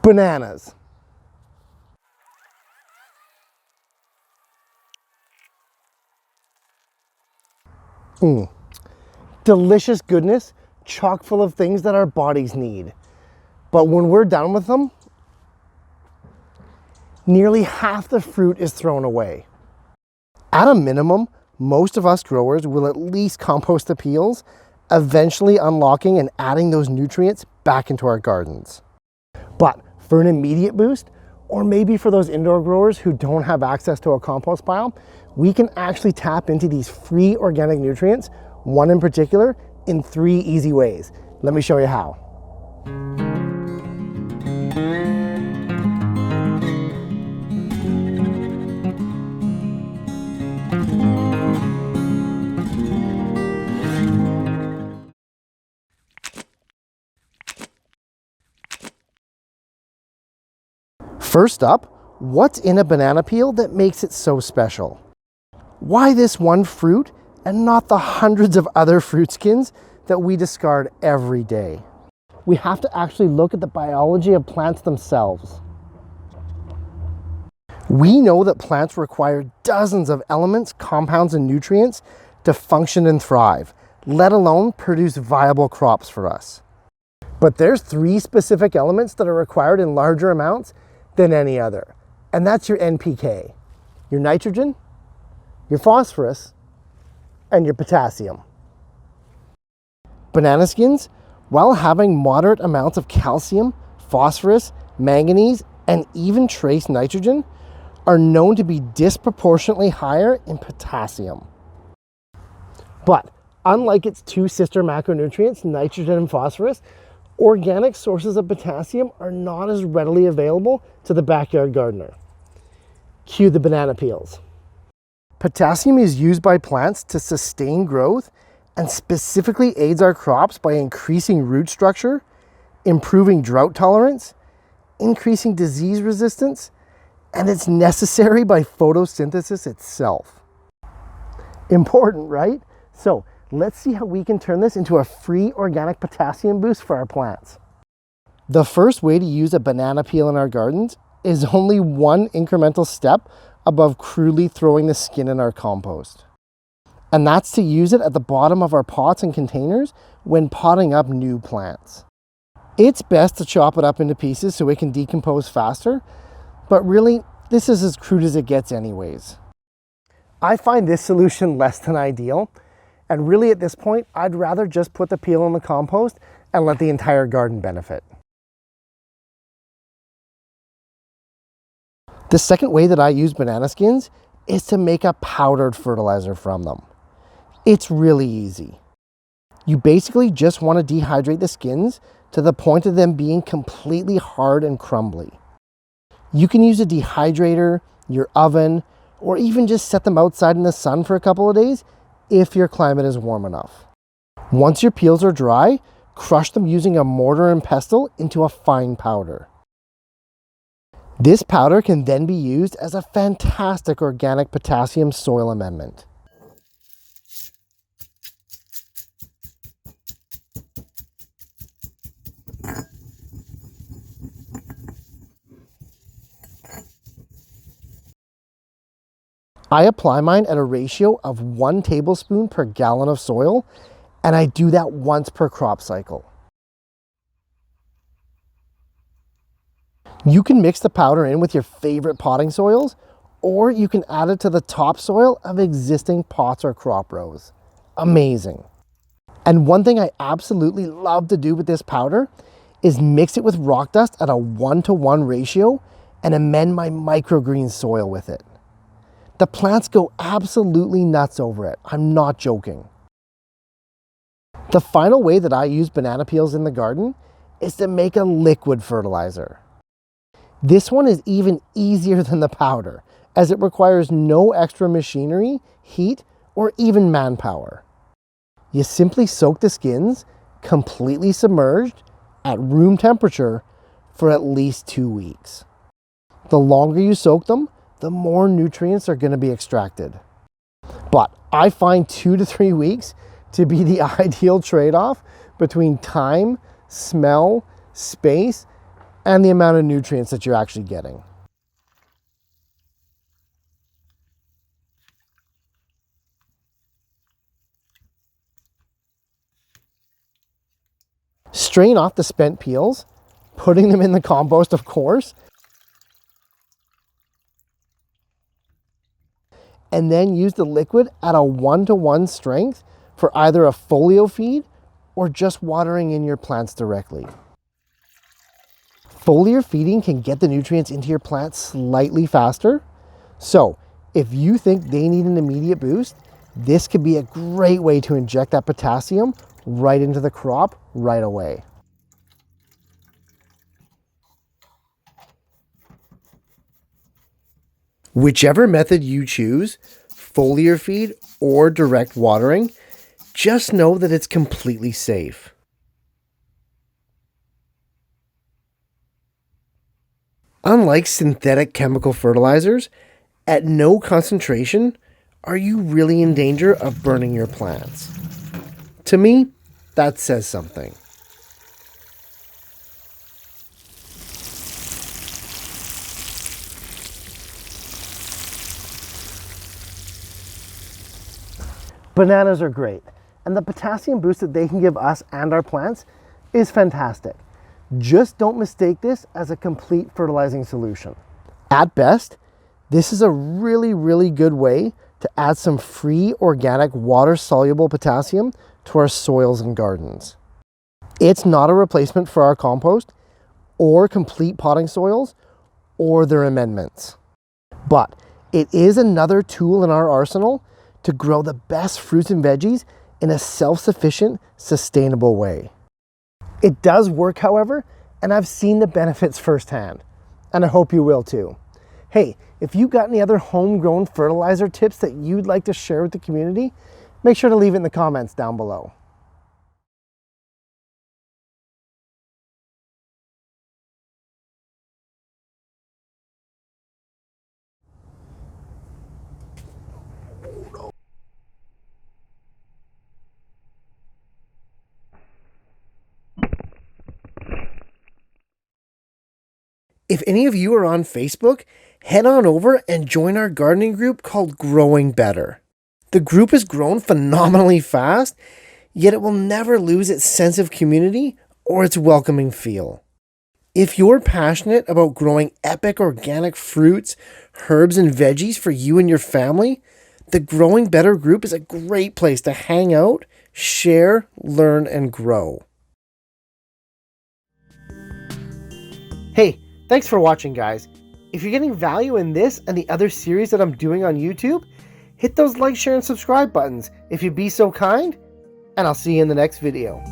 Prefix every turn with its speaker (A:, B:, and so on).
A: Bananas. Delicious goodness, chock full of things that our bodies need. But when we're done with them, nearly half the fruit is thrown away. At a minimum, most of us growers will at least compost the peels, eventually unlocking and adding those nutrients back into our gardens. But for an immediate boost, or maybe for those indoor growers who don't have access to a compost pile, we can actually tap into these free organic nutrients, one in particular, in 3 easy ways. Let me show you how. First up, what's in a banana peel that makes it so special? Why this one fruit and not the hundreds of other fruit skins that we discard every day? We have to actually look at the biology of plants themselves. We know that plants require dozens of elements, compounds, and nutrients to function and thrive, let alone produce viable crops for us. But there's 3 specific elements that are required in larger amounts than any other. And that's your NPK, your nitrogen, your phosphorus, and your potassium. Banana skins, while having moderate amounts of calcium, phosphorus, manganese, and even trace nitrogen, are known to be disproportionately higher in potassium. But unlike its 2 sister macronutrients, nitrogen and phosphorus, organic sources of potassium are not as readily available to the backyard gardener. Cue the banana peels. Potassium is used by plants to sustain growth and specifically aids our crops by increasing root structure, improving drought tolerance, increasing disease resistance, and it's necessary by photosynthesis itself. Important, right? So let's see how we can turn this into a free organic potassium boost for our plants. The first way to use a banana peel in our gardens is only one incremental step above crudely throwing the skin in our compost. And that's to use it at the bottom of our pots and containers when potting up new plants. It's best to chop it up into pieces so it can decompose faster, but really, this is as crude as it gets anyways. I find this solution less than ideal, and really at this point, I'd rather just put the peel in the compost and let the entire garden benefit. The second way that I use banana skins is to make a powdered fertilizer from them. It's really easy. You basically just want to dehydrate the skins to the point of them being completely hard and crumbly. You can use a dehydrator, your oven, or even just set them outside in the sun for a couple of days if your climate is warm enough. Once your peels are dry, crush them using a mortar and pestle into a fine powder. This powder can then be used as a fantastic organic potassium soil amendment. I apply mine at a ratio of 1 tablespoon per gallon of soil, and I do that once per crop cycle. You can mix the powder in with your favorite potting soils, or you can add it to the topsoil of existing pots or crop rows. Amazing. And one thing I absolutely love to do with this powder is mix it with rock dust at a 1-to-1 ratio and amend my microgreen soil with it. The plants go absolutely nuts over it. I'm not joking. The final way that I use banana peels in the garden is to make a liquid fertilizer. This one is even easier than the powder, as it requires no extra machinery, heat, or even manpower. You simply soak the skins, completely submerged, at room temperature for at least 2 weeks. The longer you soak them, the more nutrients are going to be extracted. But I find 2 to 3 weeks to be the ideal trade-off between time, smell, space, and the amount of nutrients that you're actually getting. Strain off the spent peels, putting them in the compost, of course, and then use the liquid at a 1-to-1 strength for either a folio feed or just watering in your plants directly. Foliar feeding can get the nutrients into your plants slightly faster. So if you think they need an immediate boost, this could be a great way to inject that potassium right into the crop right away. Whichever method you choose, foliar feed or direct watering, just know that it's completely safe. Unlike synthetic chemical fertilizers, at no concentration are you really in danger of burning your plants. To me, that says something. Bananas are great, and the potassium boost that they can give us and our plants is fantastic. Just don't mistake this as a complete fertilizing solution. At best, this is a really good way to add some free organic water-soluble potassium to our soils and gardens. It's not a replacement for our compost or complete potting soils or their amendments, but it is another tool in our arsenal to grow the best fruits and veggies in a self-sufficient, sustainable way. It does work, however, and I've seen the benefits firsthand, and I hope you will too. Hey, if you got any other homegrown fertilizer tips that you'd like to share with the community, make sure to leave it in the comments down below. If any of you are on Facebook, head on over and join our gardening group called Growing Better. The group has grown phenomenally fast, yet it will never lose its sense of community or its welcoming feel. If you're passionate about growing epic organic fruits, herbs, and veggies for you and your family, the Growing Better group is a great place to hang out, share, learn, and grow. Hey, thanks for watching, guys. If you're getting value in this and the other series that I'm doing on YouTube, hit those like, share, and subscribe buttons if you'd be so kind, and I'll see you in the next video.